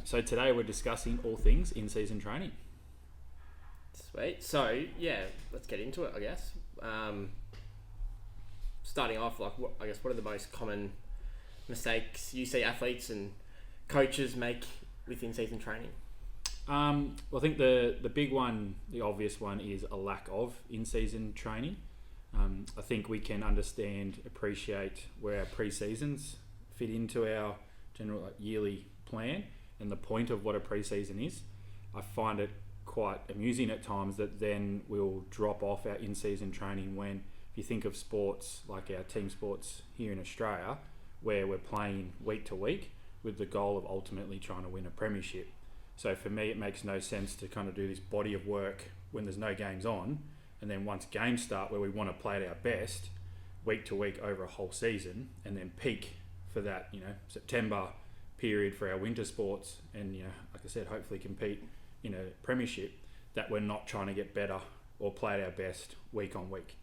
So today we're discussing all things in-season training. Sweet. So, let's get into it, I guess. Starting off, what are the most common mistakes you see athletes and coaches make with in-season training? Well, I think the big one, the obvious one, is a lack of in-season training. I think we can appreciate where our pre-seasons fit into our general yearly plan and the point of what a pre-season is. I find it quite amusing at times that then we'll drop off our in-season training when, if you think of sports like our team sports here in Australia, where we're playing week to week with the goal of ultimately trying to win a premiership. So for me, it makes no sense to kind of do this body of work when there's no games on, and then once games start where we want to play at our best, week to week over a whole season, and then peak for that, September period for our winter sports, and like I said, hopefully compete in a premiership, that we're not trying to get better or play at our best week on week.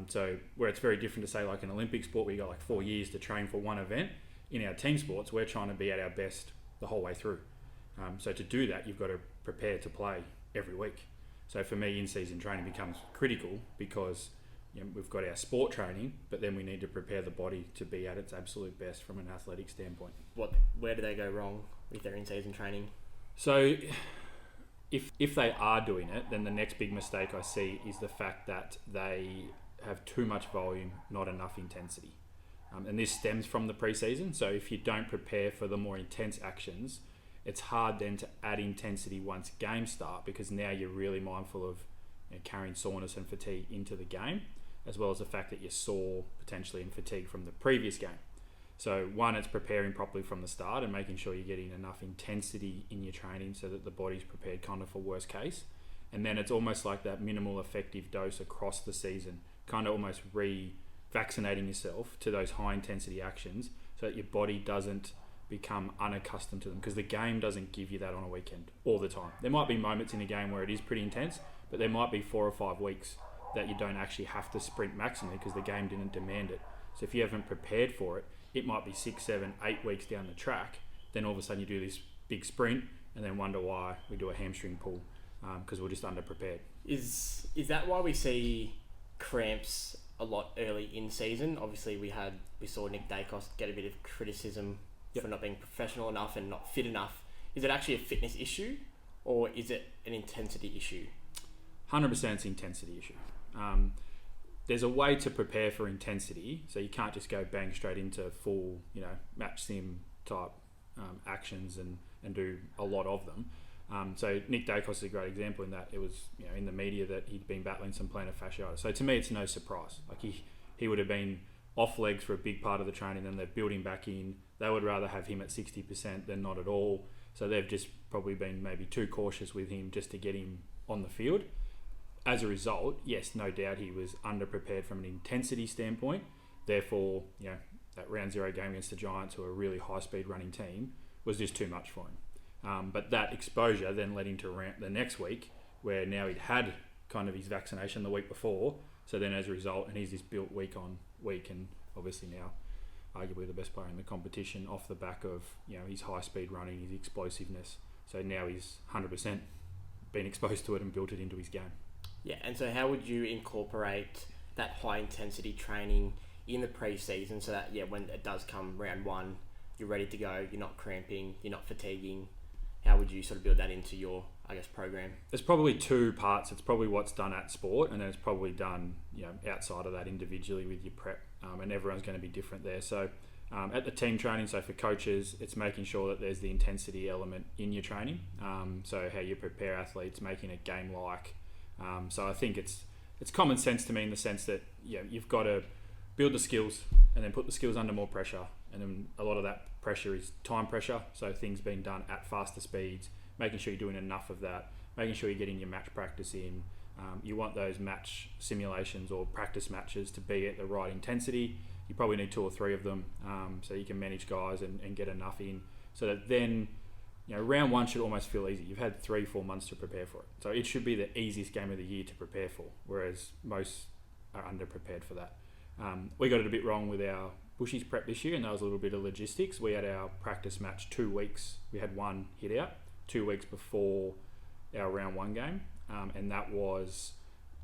So where it's very different to say like an Olympic sport where you got like 4 years to train for one event, in our team sports we're trying to be at our best the whole way through. So to do that, you've got to prepare to play every week. So for me, in-season training becomes critical because we've got our sport training, but then we need to prepare the body to be at its absolute best from an athletic standpoint. Where do they go wrong with their in-season training? So if they are doing it, then the next big mistake I see is the fact that they have too much volume, not enough intensity. And this stems from the pre-season. So if you don't prepare for the more intense actions, it's hard then to add intensity once games start, because now you're really mindful of carrying soreness and fatigue into the game, as well as the fact that you're sore potentially and fatigued from the previous game. So one, it's preparing properly from the start and making sure you're getting enough intensity in your training so that the body's prepared kind of for worst case. And then it's almost like that minimal effective dose across the season, kind of almost vaccinating yourself to those high intensity actions so that your body doesn't become unaccustomed to them, because the game doesn't give you that on a weekend all the time. There might be moments in a game where it is pretty intense, but there might be 4 or 5 weeks that you don't actually have to sprint maximally because the game didn't demand it. So if you haven't prepared for it, it might be 6, 7, 8 weeks down the track, then all of a sudden you do this big sprint and then wonder why we do a hamstring pull, because we're just underprepared. Is that why we see cramps a lot early in season? Obviously we saw Nick Dacos get a bit of criticism for not being professional enough and not fit enough. Is it actually a fitness issue, or is it an intensity issue? 100% it's an intensity issue. There's a way to prepare for intensity, so you can't just go bang straight into full, match sim type actions and do a lot of them. So Nick Dacos is a great example in that it was, in the media that he'd been battling some plantar fasciitis. So to me, it's no surprise. Like he would have been off legs for a big part of the training, then they're building back in. They would rather have him at 60% than not at all. So they've just probably been maybe too cautious with him just to get him on the field. As a result, yes, no doubt he was underprepared from an intensity standpoint. Therefore, that round 0 game against the Giants, who are a really high-speed running team, was just too much for him. But that exposure then led him to ramp the next week, where now he'd had kind of his vaccination the week before. So then as a result, and he's just built week on week, and obviously now arguably the best player in the competition off the back of his high-speed running, his explosiveness. So now he's 100% been exposed to it and built it into his game. Yeah, and so how would you incorporate that high-intensity training in the pre-season so that, when it does come round 1, you're ready to go, you're not cramping, you're not fatiguing? How would you sort of build that into your, program? There's probably 2 parts. It's probably what's done at sport, and then it's probably done, outside of that individually with your prep, and everyone's going to be different there. So at the team training, so for coaches, it's making sure that there's the intensity element in your training. So how you prepare athletes, making it game-like. So I think it's common sense to me in the sense that you've got to build the skills and then put the skills under more pressure, and then a lot of that pressure is time pressure, so things being done at faster speeds, making sure you're doing enough of that, making sure you're getting your match practice in. You want those match simulations or practice matches to be at the right intensity. You probably need 2 or 3 of them, so you can manage guys and get enough in, so that then round 1 should almost feel easy. You've had 3-4 months to prepare for it. So it should be the easiest game of the year to prepare for, whereas most are underprepared for that. We got it a bit wrong with our Bushy's prep this year, and that was a little bit of logistics. We had our practice match 2 weeks. We had one hit out 2 weeks before our round 1 game, and that was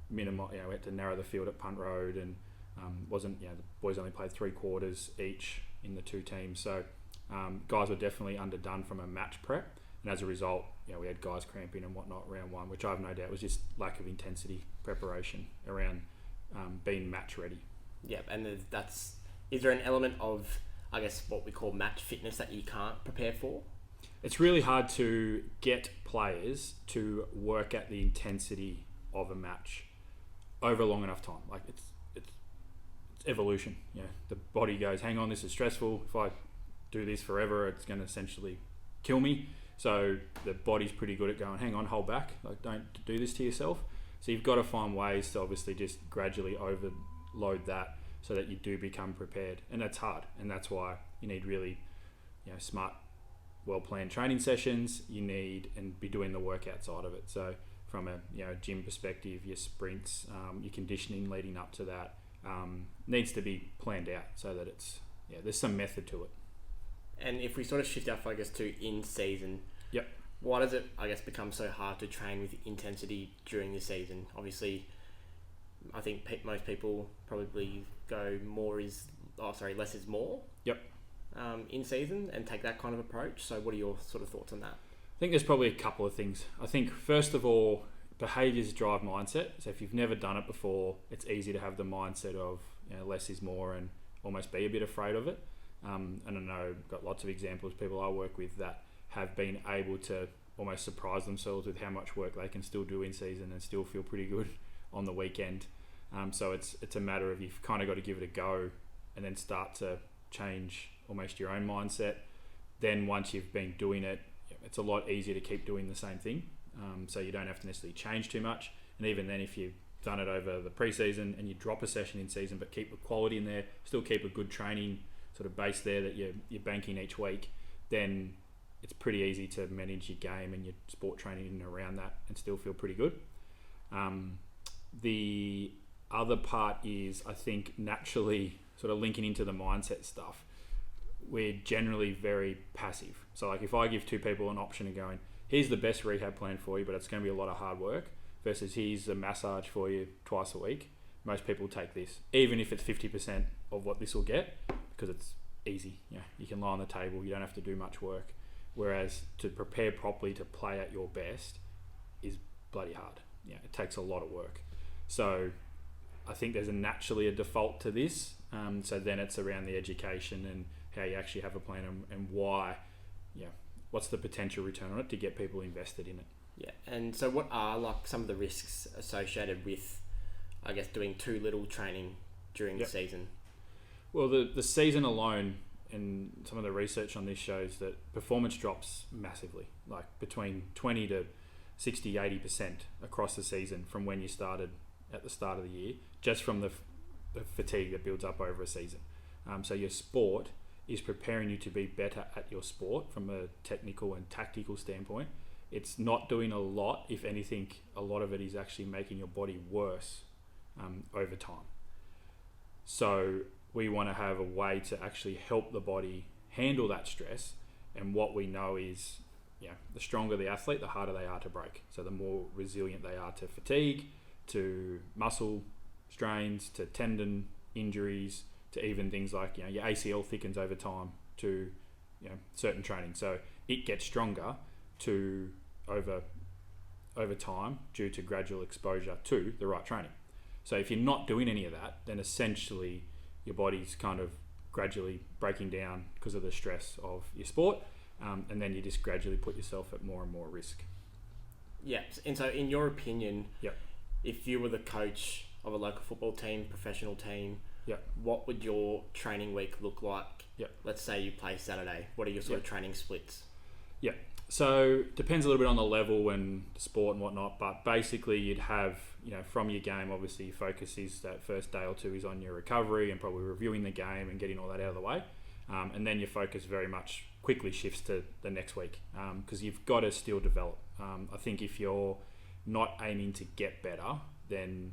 minimal. We had to narrow the field at Punt Road, and wasn't the boys only played 3 quarters each in the 2 teams. So guys were definitely underdone from a match prep, and as a result, we had guys cramping and whatnot round 1, which I have no doubt was just lack of intensity preparation around being match ready. Yeah, and is there an element of, I guess, what we call match fitness that you can't prepare for? It's really hard to get players to work at the intensity of a match over a long enough time. Like it's evolution. The body goes, hang on, this is stressful. If I do this forever, it's going to essentially kill me. So the body's pretty good at going, hang on, hold back. Like, don't do this to yourself. So you've got to find ways to obviously just gradually overload that so that you do become prepared. And that's hard. And that's why you need really, smart, well-planned training sessions. You need and be doing the workout side of it. So from a gym perspective, your sprints, your conditioning leading up to that needs to be planned out so that there's some method to it. And if we sort of shift our focus to in-season, yep. Why does it, I guess, become so hard to train with intensity during the season? Obviously, I think most people probably go less is more. Yep. In season and take that kind of approach. So what are your sort of thoughts on that? I think there's probably a couple of things. I think first of all, behaviours drive mindset. So if you've never done it before, it's easy to have the mindset of less is more and almost be a bit afraid of it. And I know I've got lots of examples, people I work with that have been able to almost surprise themselves with how much work they can still do in season and still feel pretty good on the weekend. So it's a matter of you've kind of got to give it a go and then start to change almost your own mindset. Then once you've been doing it, it's a lot easier to keep doing the same thing. So you don't have to necessarily change too much. And even then, if you've done it over the pre-season and you drop a session in season but keep the quality in there, still keep a good training sort of base there that you're banking each week, then it's pretty easy to manage your game and your sport training in and around that and still feel pretty good. The other part is, I think, naturally sort of linking into the mindset stuff, we're generally very passive. So like if I give 2 people an option of going, here's the best rehab plan for you, but it's going to be a lot of hard work, versus here's a massage for you twice a week, most people take this, even if it's 50% of what this will get, because it's easy. You can lie on the table, you don't have to do much work. Whereas to prepare properly to play at your best is bloody hard. It takes a lot of work. So I think there's naturally a default to this. So then it's around the education and how you actually have a plan and why, what's the potential return on it to get people invested in it. Yeah, and so what are like some of the risks associated with, I guess, doing too little training during the season? Well, the season alone, and some of the research on this shows that performance drops massively, like between 20 to 60, 80% across the season from when you started at the start of the year, just from the fatigue that builds up over a season. So your sport is preparing you to be better at your sport from a technical and tactical standpoint. It's not doing a lot. If anything, a lot of it is actually making your body worse over time. So we want to have a way to actually help the body handle that stress. And what we know is, the stronger the athlete, the harder they are to break. So the more resilient they are to fatigue, to muscle strains, to tendon injuries, to even things like, your ACL thickens over time to, certain training. So it gets stronger to over time due to gradual exposure to the right training. So if you're not doing any of that, then essentially your body's kind of gradually breaking down because of the stress of your sport, and then you just gradually put yourself at more and more risk. Yeah, and so in your opinion, yep, if you were the coach of a local football team, professional team, yep, what would your training week look like? Yep. Let's say you play Saturday. What are your sort of training splits? Yeah. So depends a little bit on the level and the sport and whatnot, but basically you'd have, from your game, obviously your focus is that first day or 2 is on your recovery and probably reviewing the game and getting all that out of the way. And then your focus very much quickly shifts to the next week because you've got to still develop. I think if you're not aiming to get better, then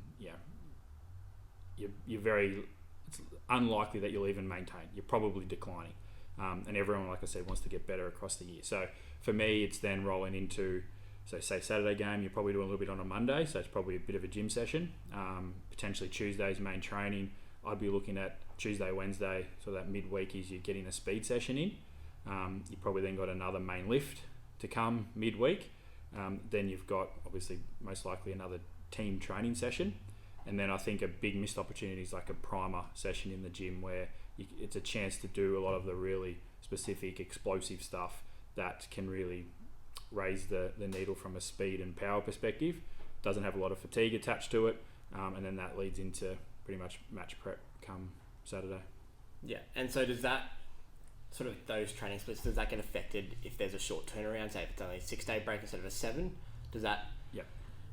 you're very it's unlikely that you'll even maintain. You're probably declining. And everyone, like I said, wants to get better across the year. So for me, it's then rolling into, so say Saturday game, you're probably doing a little bit on a Monday, so it's probably a bit of a gym session. Potentially Tuesday's main training. I'd be looking at Tuesday, Wednesday, so that midweek is you're getting a speed session in. You probably then got another main lift to come midweek. Then you've got, obviously, most likely another team training session. And then I think a big missed opportunity is like a primer session in the gym where it's a chance to do a lot of the really specific explosive stuff that can really raise the needle from a speed and power perspective. Doesn't have a lot of fatigue attached to it. And then that leads into pretty much match prep come Saturday. Yeah, and so does that, sort of those training splits, does that get affected if there's a short turnaround, say if it's only a 6-day break instead of a 7? Does that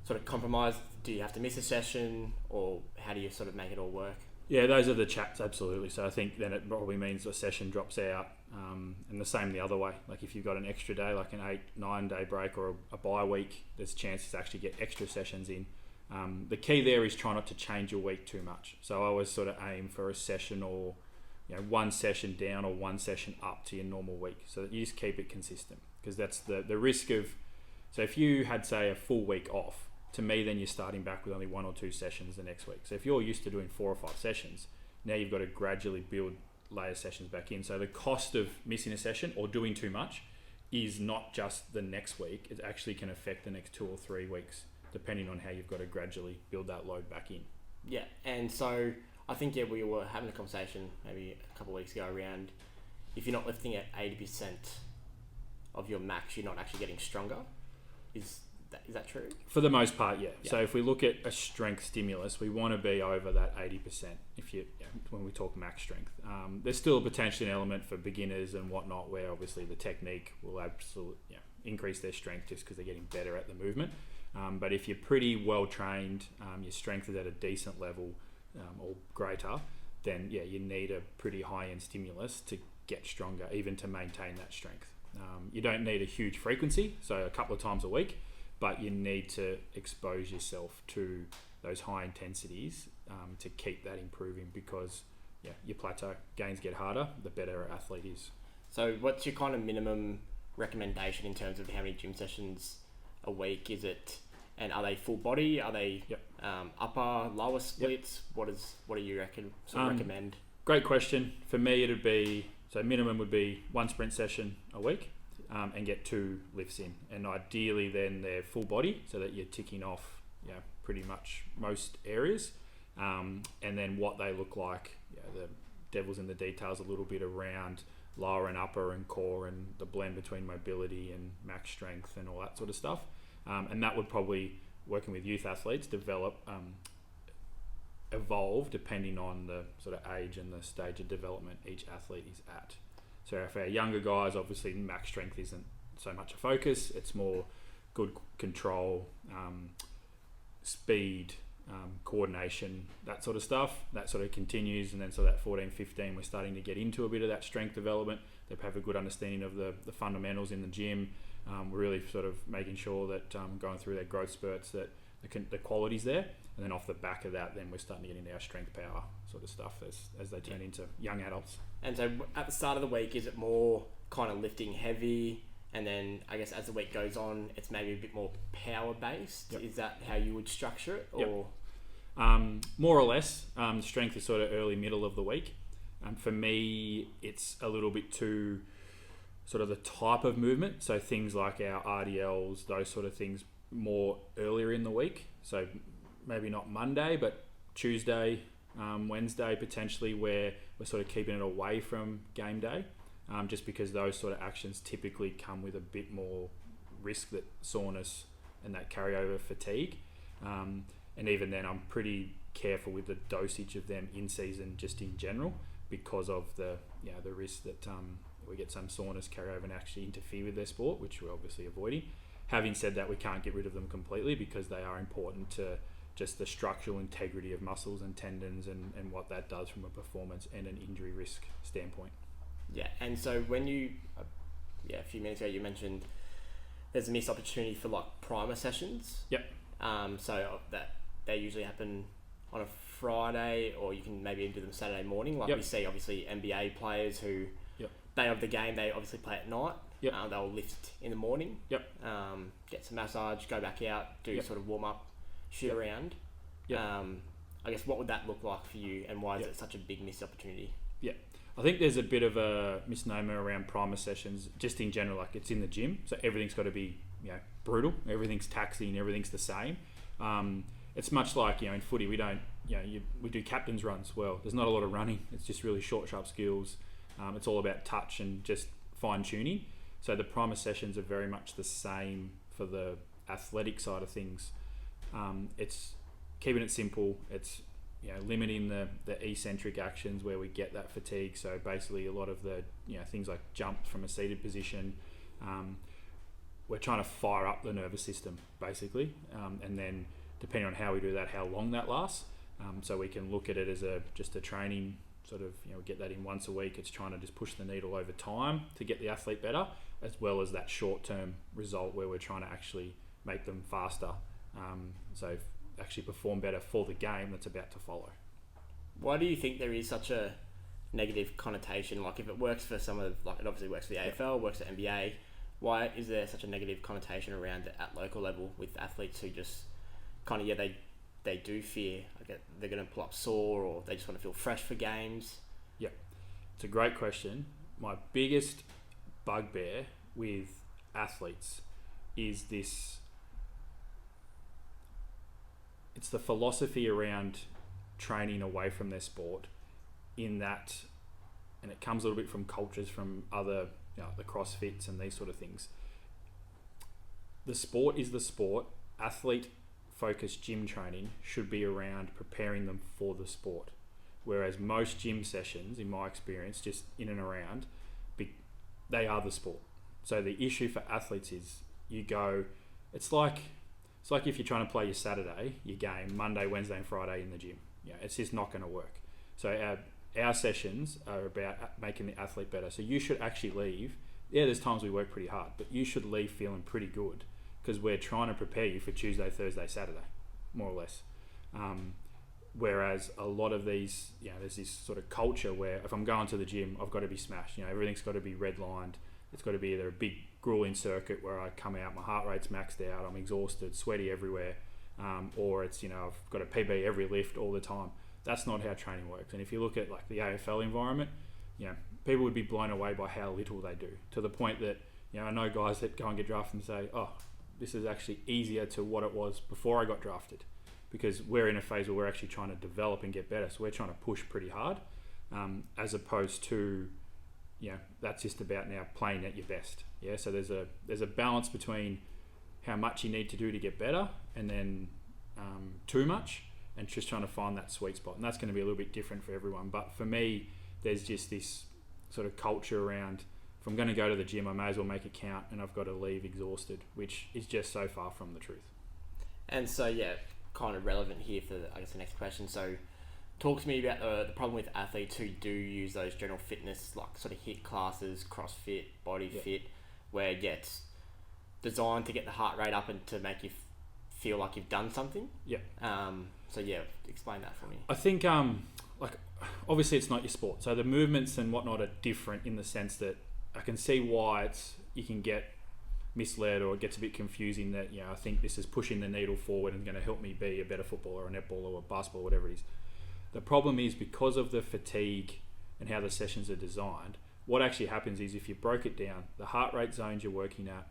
sort of compromise? Do you have to miss a session, or how do you sort of make it all work? Yeah, those are the chats, absolutely. So I think then it probably means a session drops out, and the same the other way. Like if you've got an extra day, like an 8-9 day break or a bye week, there's chances to actually get extra sessions in. The key there is try not to change your week too much. So I always sort of aim for a session or one session down or one session up to your normal week, so that you just keep it consistent. Because that's the risk of, so if you had say a full week off, to me then you're starting back with only 1 or 2 sessions the next week. So if you're used to doing 4 or 5 sessions, now you've got to gradually build layer sessions back in. So the cost of missing a session or doing too much is not just the next week, it actually can affect the next 2 or 3 weeks, depending on how you've got to gradually build that load back in. Yeah, and so I think we were having a conversation maybe a couple of weeks ago around if you're not lifting at 80% of your max, you're not actually getting stronger. Is that true? For the most part, yeah. So if we look at a strength stimulus, we want to be over that 80%. When we talk max strength, there's still potentially an element for beginners and whatnot, where obviously the technique will absolutely increase their strength just because they're getting better at the movement. But if you're pretty well trained, your strength is at a decent level or greater, then you need a pretty high end stimulus to get stronger, even to maintain that strength. You don't need a huge frequency, so a couple of times a week, but you need to expose yourself to those high intensities to keep that improving, because your plateau gains get harder the better an athlete is. So what's your kind of minimum recommendation in terms of how many gym sessions a week? Is it, and are they full body? Are they upper, lower splits? What do you recommend? Great question. For me, it'd be, so minimum would be 1 sprint session a week. And get 2 lifts in, and ideally then they're full body, so that you're ticking off pretty much most areas, and then what they look like, the devil's in the details a little bit around lower and upper and core and the blend between mobility and max strength and all that sort of stuff, and that would probably, working with youth athletes, evolve depending on the sort of age and the stage of development each athlete is at. So if our younger guys, obviously max strength isn't so much a focus. It's more good control, speed, coordination, that sort of stuff. That sort of continues, and then so that 14, 15, we're starting to get into a bit of that strength development. They have a good understanding of the fundamentals in the gym. We're really sort of making sure that going through their growth spurts, that the quality's there. And then off the back of that, then we're starting to get into our strength power sort of stuff as they turn into young adults. And so at the start of the week, is it more kind of lifting heavy, and then I guess as the week goes on, it's maybe a bit more power based? Is that how you would structure it? Or more or less, strength is sort of early middle of the week. For me, it's a little bit too sort of the type of movement. So things like our RDLs, those sort of things, more earlier in the week. So maybe not Monday, but Tuesday, Wednesday potentially, where we're sort of keeping it away from game day, just because those sort of actions typically come with a bit more risk, that soreness and that carryover fatigue. And even then, I'm pretty careful with the dosage of them in season, just in general, because of the risk that we get some soreness carry over and actually interfere with their sport, which we're obviously avoiding. Having said that, we can't get rid of them completely, because they are important to just the structural integrity of muscles and tendons and what that does from a performance and an injury risk standpoint. Yeah, and so when you, a few minutes ago you mentioned there's a missed opportunity for like primer sessions. Yep. So that they usually happen on a Friday, or you can maybe even do them Saturday morning. Like we see, obviously, NBA players who day of the game, they obviously play at night. They'll lift in the morning. Get some massage, go back out, do sort of warm up, shoot around. I guess what would that look like for you, and why is it such a big missed opportunity? I think there's a bit of a misnomer around primer sessions, just in general. Like, it's in the gym, so everything's got to be brutal. Everything's taxing. Everything's the same. It's much like in footy. We don't we do captain's runs. Well, there's not a lot of running. It's just really short, sharp skills. It's all about touch and just fine tuning. So the primer sessions are very much the same for the athletic side of things. It's keeping it simple. It's limiting the eccentric actions where we get that fatigue. So basically a lot of the things like jump from a seated position, we're trying to fire up the nervous system basically, and then depending on how we do that, how long that lasts. So we can look at it as just a training sort of, get that in once a week. It's trying to just push the needle over time to get the athlete better, as well as that short-term result where we're trying to actually make them faster. So actually perform better for the game that's about to follow. Why do you think there is such a negative connotation? Like, if it works for some of, like, it obviously works for the AFL, works for NBA, why is there such a negative connotation around it at local level with athletes who just kind of, they do fear they're going to pull up sore, or they just want to feel fresh for games? It's a great question. My biggest bugbear with athletes is this. It's the philosophy around training away from their sport, in that, and it comes a little bit from cultures from other, the CrossFits and these sort of things. The sport is the sport. Athlete-focused gym training should be around preparing them for the sport. Whereas most gym sessions, in my experience, just in and around, they are the sport. So the issue for athletes is it's like if you're trying to play your Saturday, your game, Monday, Wednesday and Friday in the gym. It's just not going to work. So our sessions are about making the athlete better. So you should actually leave. There's times we work pretty hard, but you should leave feeling pretty good, because we're trying to prepare you for Tuesday, Thursday, Saturday, more or less. Whereas a lot of these, there's this sort of culture where if I'm going to the gym, I've got to be smashed. Everything's got to be redlined. It's got to be either a big grueling circuit where I come out, my heart rate's maxed out, I'm exhausted, sweaty everywhere, or it's, I've got a PB every lift all the time. That's not how training works. And if you look at like the AFL environment, people would be blown away by how little they do, to the point that, I know guys that go and get drafted and say, oh, this is actually easier to what it was before I got drafted, because we're in a phase where we're actually trying to develop and get better. So we're trying to push pretty hard, as opposed to, that's just about now playing at your best. So there's a balance between how much you need to do to get better, and then too much, and just trying to find that sweet spot. And that's going to be a little bit different for everyone. But for me, there's just this sort of culture around, if I'm going to go to the gym, I may as well make it count, and I've got to leave exhausted, which is just so far from the truth. And so, kind of relevant here for, the next question. So talk to me about the problem with athletes who do use those general fitness, like sort of HIIT classes, CrossFit, Body Fit, where it's designed to get the heart rate up and to make you feel like you've done something. So explain that for me. I think obviously it's not your sport, so the movements and whatnot are different, in the sense that I can see why you can get misled, or it gets a bit confusing that, I think this is pushing the needle forward and going to help me be a better footballer or a netballer or a basketball, whatever it is. The problem is, because of the fatigue and how the sessions are designed, what actually happens is, if you broke it down, the heart rate zones you're working at,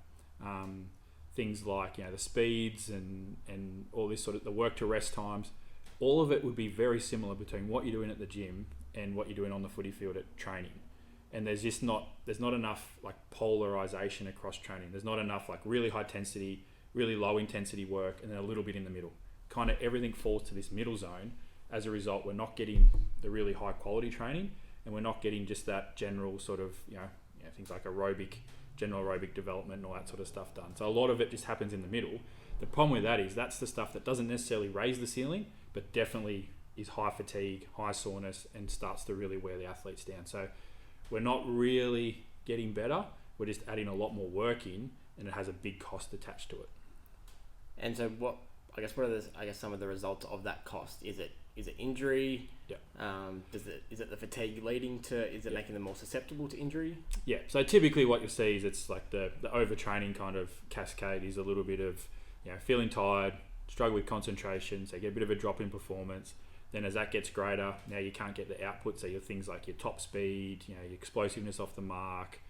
things like the speeds and all this sort of the work to rest times, all of it would be very similar between what you're doing at the gym and what you're doing on the footy field at training. And there's not enough like polarization across training. There's not enough like really high intensity, really low intensity work, and then a little bit in the middle. Kind of everything falls to this middle zone. As a result, we're not getting the really high quality training, and we're not getting just that general sort of things like general aerobic development and all that sort of stuff done. So a lot of it just happens in the middle. The problem with that is that's the stuff that doesn't necessarily raise the ceiling, but definitely is high fatigue, high soreness, and starts to really wear the athletes down. So we're not really getting better. We're just adding a lot more work in, and it has a big cost attached to it. And so what are some of the results of that cost? Is it is it injury? Yeah. Is it the fatigue leading to? Is it making them more susceptible to injury? Yeah. So typically, what you'll see is it's like the overtraining kind of cascade is a little bit of feeling tired, struggle with concentration, so you get a bit of a drop in performance. Then as that gets greater, now you can't get the output, so your things like your top speed, your explosiveness off the mark,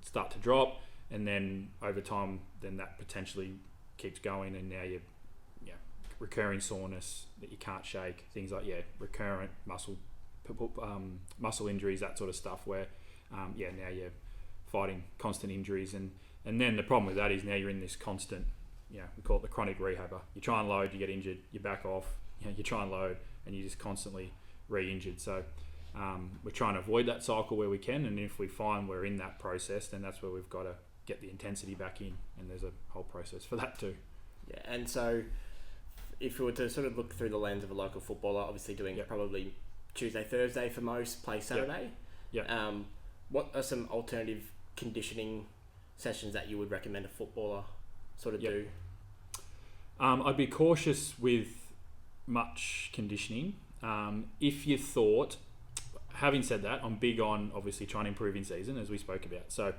start to drop, and then over time, then that potentially keeps going, and now you're recurring soreness that you can't shake, things like recurrent muscle injuries, that sort of stuff, where now you're fighting constant injuries, and then the problem with that is now you're in this constant, we call it the chronic rehabber. You try and load, you get injured, you back off, you try and load, and you're just constantly re-injured. So we're trying to avoid that cycle where we can, and if we find we're in that process, then that's where we've got to get the intensity back in, and there's a whole process for that too. Yeah, and so if we were to sort of look through the lens of a local footballer, obviously doing probably Tuesday, Thursday for most, play Saturday. Yeah. What are some alternative conditioning sessions that you would recommend a footballer sort of do? I'd be cautious with much conditioning. If you thought, having said that, I'm big on obviously trying to improve in season, as we spoke about. So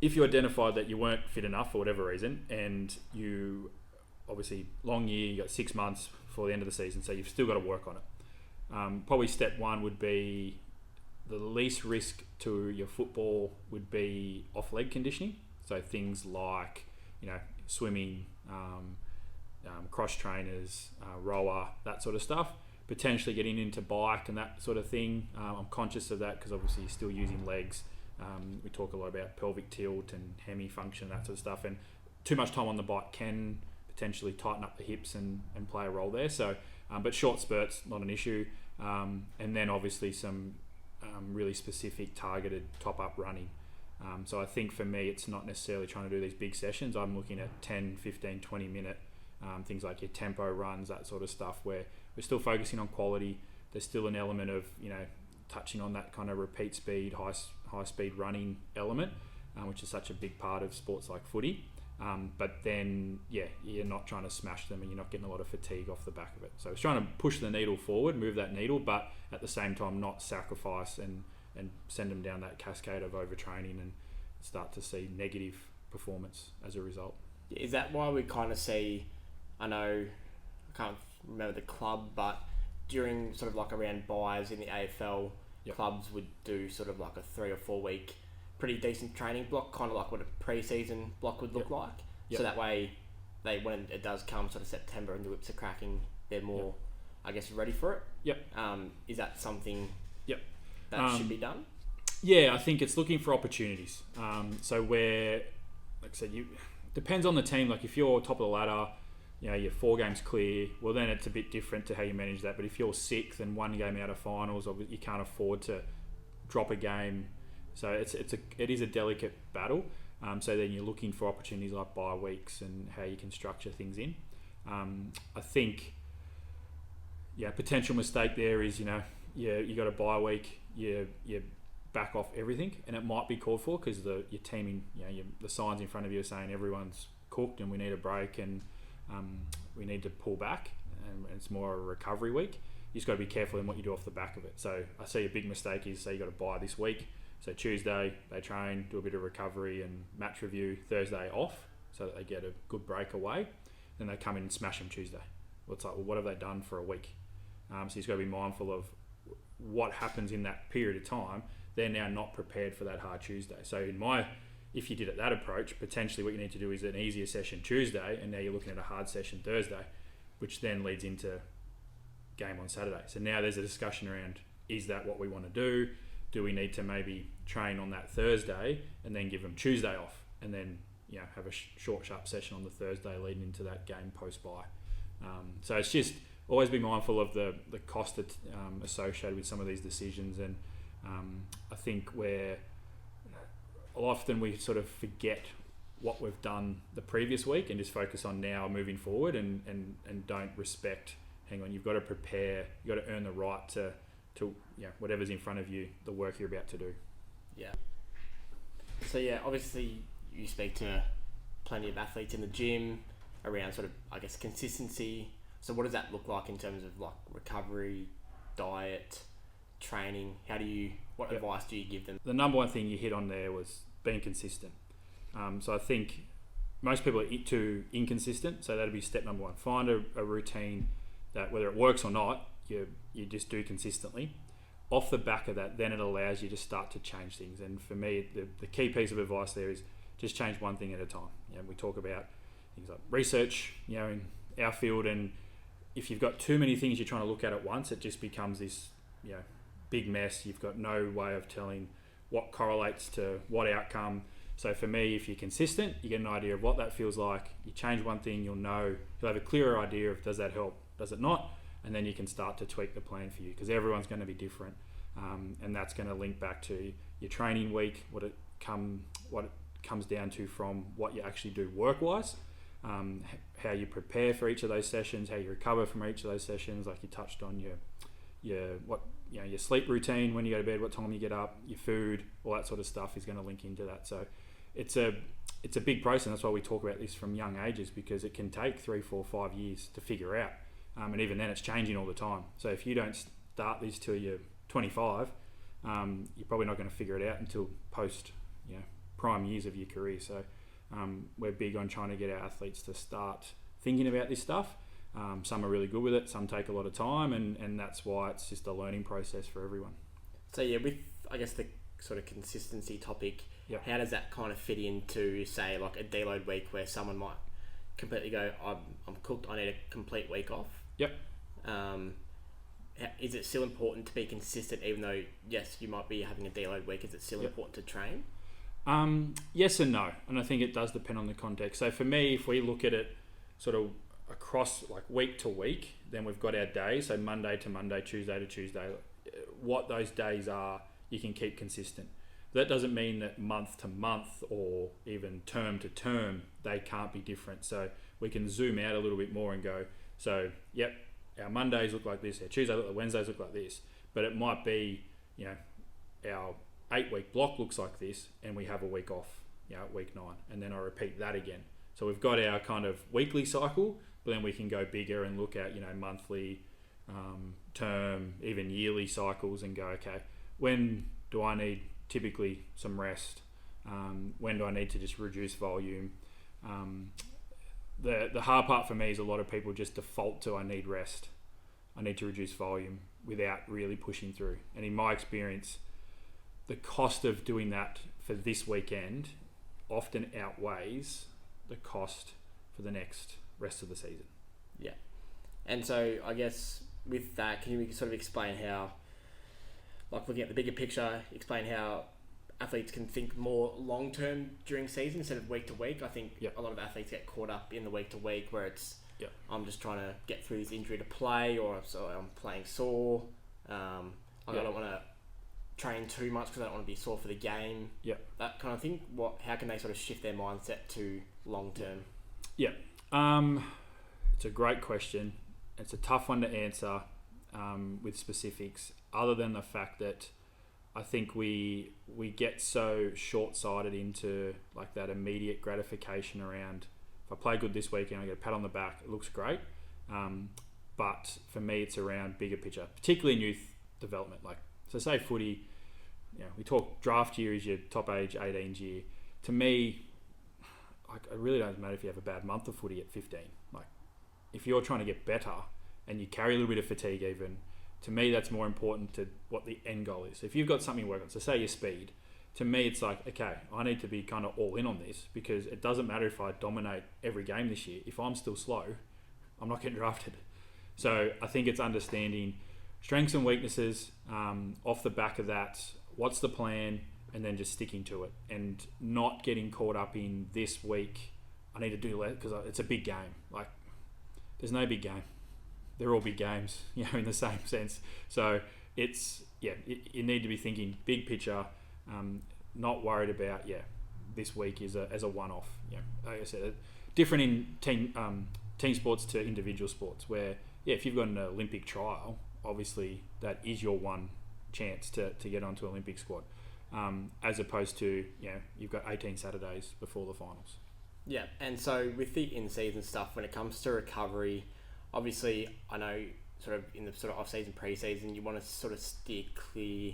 if you identified that you weren't fit enough for whatever reason, and you obviously long year, you got 6 months before the end of the season, so you've still got to work on it. Probably step one would be the least risk to your football would be off-leg conditioning. So things like, swimming, cross trainers, rower, that sort of stuff. Potentially getting into bike and that sort of thing. I'm conscious of that because obviously you're still using legs. We talk a lot about pelvic tilt and hemi function, that sort of stuff. And too much time on the bike can potentially tighten up the hips and play a role there. So, but short spurts, not an issue. And then obviously some really specific targeted top-up running. So I think for me, it's not necessarily trying to do these big sessions. I'm looking at 10, 15, 20 minute things like your tempo runs, that sort of stuff, where we're still focusing on quality. There's still an element of, touching on that kind of repeat speed, high speed running element, which is such a big part of sports like footy. But then, you're not trying to smash them and you're not getting a lot of fatigue off the back of it. So it's trying to push the needle forward, move that needle, but at the same time not sacrifice and send them down that cascade of overtraining and start to see negative performance as a result. Is that why we kind of see, I can't remember the club, but during sort of like around buys in the AFL, clubs would do sort of like a 3 or 4 week pretty decent training block, kind of like what a pre-season block would look like. So that way, when it does come sort of September and the whips are cracking, they're more, I guess, ready for it. Is that something that should be done? Yeah, I think it's looking for opportunities. So where, like I said, depends on the team. Like if you're top of the ladder, you're 4 games clear, well then it's a bit different to how you manage that. But if you're 6th and 1 game out of finals, you can't afford to drop a game. So it is a delicate battle. So then you're looking for opportunities like bye weeks and how you can structure things in. I think, potential mistake there is, you got a bye week, you back off everything, and it might be called for because your teaming, the signs in front of you are saying everyone's cooked and we need a break and we need to pull back, and it's more a recovery week. You just got to be careful in what you do off the back of it. So I see a big mistake is, say you got to bye this week. So Tuesday they train, do a bit of recovery and match review. Thursday off, so that they get a good break away. Then they come in and smash them Tuesday. Well, it's like, what have they done for a week? So you've got to be mindful of what happens in that period of time. They're now not prepared for that hard Tuesday. So if you did it that approach, potentially what you need to do is an easier session Tuesday, and now you're looking at a hard session Thursday, which then leads into game on Saturday. So now there's a discussion around, is that what we want to do? Do we need to maybe train on that Thursday and then give them Tuesday off, and then have a short, sharp session on the Thursday leading into that game post-bye? So it's just always be mindful of the cost that, associated with some of these decisions, and I think where often we sort of forget what we've done the previous week and just focus on now moving forward, and don't respect, hang on, you've got to prepare, you've got to earn the right to whatever's in front of you, the work you're about to do. So obviously you speak to plenty of athletes in the gym around sort of, I guess, consistency So what does that look like in terms of like recovery, diet, training? What advice do you give them? The number one thing you hit on there was being consistent. So I think most people are too inconsistent, so that'd be step number one. Find a routine that, whether it works or not, you just do consistently. Off the back of that, then it allows you to start to change things. And for me, the key piece of advice there is just change one thing at a time. We talk about things like research, in our field, and if you've got too many things you're trying to look at once, it just becomes this, big mess. You've got no way of telling what correlates to what outcome. So for me, if you're consistent, you get an idea of what that feels like. You change one thing, you'll have a clearer idea of, does that help, does it not? And then you can start to tweak the plan for you, because everyone's going to be different. And that's going to link back to your training week, what it comes down to from what you actually do work-wise, how you prepare for each of those sessions, how you recover from each of those sessions, like you touched on your sleep routine, when you go to bed, what time you get up, your food, all that sort of stuff is going to link into that. So it's a big process. That's why we talk about this from young ages, because it can take 3, 4, 5 years to figure out. And even then, it's changing all the time. So if you don't start this till you're 25, you're probably not going to figure it out until post prime years of your career. So we're big on trying to get our athletes to start thinking about this stuff. Some are really good with it, some take a lot of time, and that's why it's just a learning process for everyone. So with, I guess, the sort of consistency topic, how does that kind of fit into, say, like a deload week where someone might completely go, I'm cooked, I need a complete week off? Yep. Is it still important to be consistent, even though, yes, you might be having a deload week? Is it still important to train? Yes and no, and I think it does depend on the context. So for me, if we look at it sort of across like week to week, then we've got our days, so Monday to Monday, Tuesday to Tuesday. What those days are, you can keep consistent. That doesn't mean that month to month or even term to term they can't be different. So we can zoom out a little bit more and go, so yep, our Mondays look like this, our Tuesdays look like, Wednesdays look like this, but it might be, our 8-week block looks like this, and we have a week off, at week 9, and then I repeat that again. So we've got our kind of weekly cycle, but then we can go bigger and look at, monthly, term, even yearly cycles, and go, okay, when do I need typically some rest? When do I need to just reduce volume? The hard part for me is a lot of people just default to, I need rest, I need to reduce volume, without really pushing through. And in my experience, the cost of doing that for this weekend often outweighs the cost for the next rest of the season. Yeah. And so I guess with that, can you sort of explain how, like looking at the bigger picture, explain how athletes can think more long-term during season instead of week to week? I think a lot of athletes get caught up in the week to week where it's, I'm just trying to get through this injury to play, or so I'm playing sore. I don't want to train too much because I don't want to be sore for the game. That kind of thing. How can they sort of shift their mindset to long-term? It's a great question. It's a tough one to answer with specifics, other than the fact that I think we get so short-sighted into like that immediate gratification around, if I play good this weekend, I get a pat on the back, it looks great. But for me, it's around bigger picture, particularly in youth development. Like, so say footy, we talk draft year is your top age 18's year. To me, like, it really doesn't matter if you have a bad month of footy at 15. Like, if you're trying to get better and you carry a little bit of fatigue even, to me, that's more important to what the end goal is. So if you've got something to work on, so say your speed, to me, it's like, okay, I need to be kind of all in on this, because it doesn't matter if I dominate every game this year. If I'm still slow, I'm not getting drafted. So I think it's understanding strengths and weaknesses, off the back of that, what's the plan, and then just sticking to it, and not getting caught up in this week, I need to do less, because it's a big game. Like, there's no big game. They're all big games, in the same sense. So it's, you need to be thinking big picture, not worried about, this week is as a one-off. Like I said, different in team sports to individual sports, where, if you've got an Olympic trial, obviously that is your one chance to get onto Olympic squad, as opposed to, you've got 18 Saturdays before the finals. Yeah, and so with the in-season stuff, when it comes to recovery, Obviously, I know sort of in the sort of off-season, pre-season, you want to sort of steer clear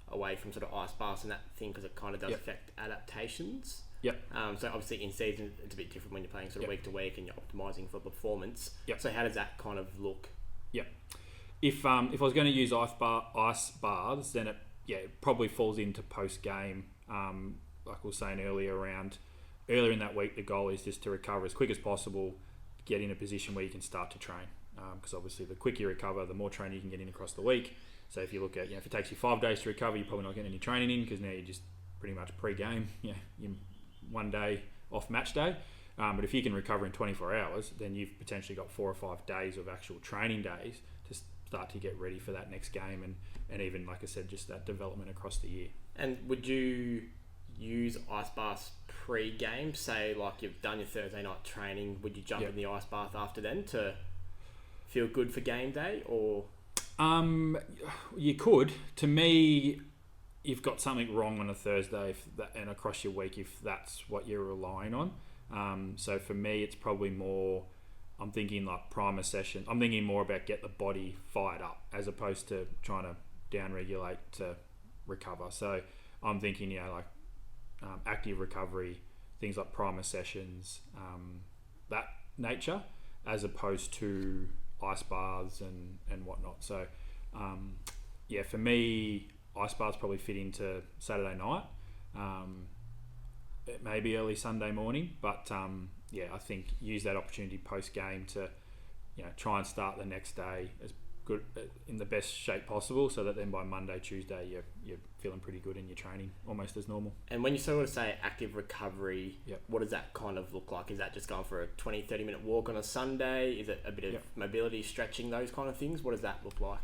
away from sort of ice baths and that thing because it kind of does affect adaptations. Yep. So obviously in season it's a bit different when you're playing sort of week to week and you're optimising for performance. Yep. So how does that kind of look? Yep. If I was going to use ice baths, then it probably falls into post game. Like we were saying earlier in that week, the goal is just to recover as quick as possible, get in a position where you can start to train. Because obviously the quicker you recover, the more training you can get in across the week. So if you look at, if it takes you 5 days to recover, you're probably not getting any training in because now you're just pretty much pre-game. You're 1 day off match day. But if you can recover in 24 hours, then you've potentially got 4 or 5 days of actual training days to start to get ready for that next game and even, like I said, just that development across the year. And would you use ice baths pre-game? Say, like you've done your Thursday night training, would you jump in the ice bath after then to feel good for game day, or? You could. To me, you've got something wrong on a Thursday and across your week if that's what you're relying on. So for me, it's probably more, I'm thinking like primer session. I'm thinking more about get the body fired up as opposed to trying to down-regulate to recover. So I'm thinking, active recovery, things like primer sessions, that nature, as opposed to ice baths and whatnot. So, for me, ice baths probably fit into Saturday night, maybe early Sunday morning, but I think use that opportunity post game to try and start the next day as good in the best shape possible, so that then by Monday, Tuesday you're feeling pretty good in your training, almost as normal. And when you sort of say active recovery, what does that kind of look like? Is that just going for a 20-30 minute walk on a Sunday? Is it a bit of mobility, stretching, those kind of things? What does that look like?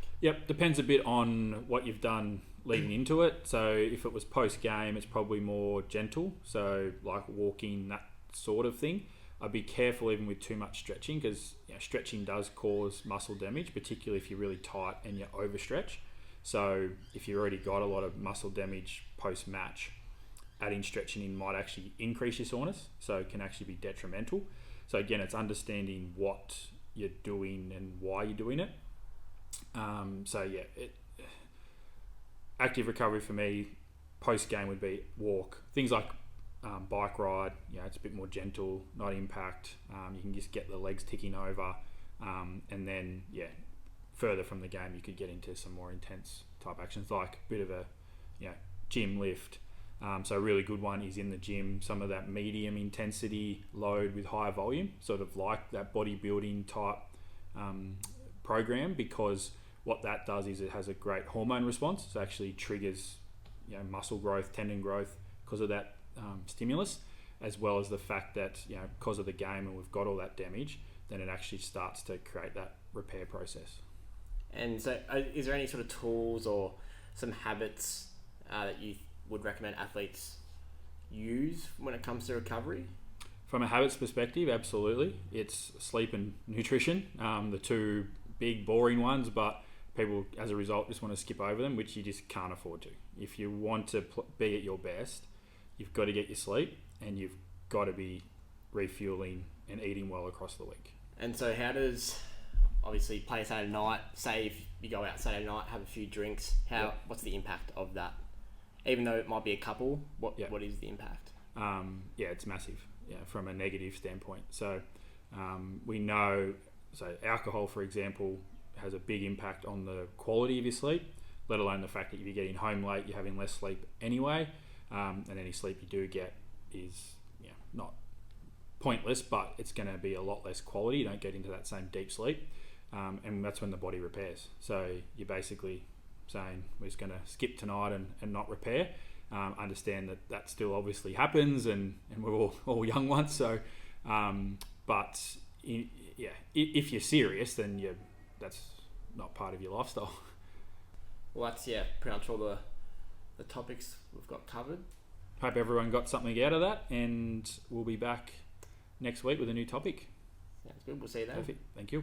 Depends a bit on what you've done leading into it. So if it was post game, it's probably more gentle, so like walking, that sort of thing. I'd be careful even with too much stretching, because stretching does cause muscle damage, particularly if you're really tight and you overstretch. So if you've already got a lot of muscle damage post-match, adding stretching in might actually increase your soreness, so it can actually be detrimental. So again, it's understanding what you're doing and why you're doing it. Active recovery for me, post-game would be walk. Things like bike ride, it's a bit more gentle, not impact. You can just get the legs ticking over, and then further from the game you could get into some more intense type actions, like a bit of a gym lift. So a really good one is in the gym, some of that medium intensity load with high volume, sort of like that bodybuilding type program, because what that does is it has a great hormone response. So it actually triggers muscle growth, tendon growth because of that stimulus, as well as the fact that because of the game and we've got all that damage, then it actually starts to create that repair process. And so is there any sort of tools or some habits that you would recommend athletes use when it comes to recovery? From a habits perspective, absolutely. It's sleep and nutrition, the two big boring ones, but people as a result just want to skip over them, which you just can't afford to. If you want to be at your best, you've got to get your sleep and you've got to be refueling and eating well across the week. And so how does, obviously, play Saturday night, say if you go out Saturday night, have a few drinks, what's the impact of that? Even though it might be a couple, what is the impact? It's massive, from a negative standpoint. So we know, alcohol, for example, has a big impact on the quality of your sleep, let alone the fact that if you're getting home late, you're having less sleep anyway. And any sleep you do get is not pointless, but it's going to be a lot less quality. You don't get into that same deep sleep, and that's when the body repairs. So you're basically saying we're just going to skip tonight and not repair. Understand that still obviously happens, and we're all young ones. So, if you're serious, then that's not part of your lifestyle. Well, that's pretty much all the topics we've got covered. Hope everyone got something out of that, and we'll be back next week with a new topic. Sounds good. We'll see you then. Perfect. Thank you.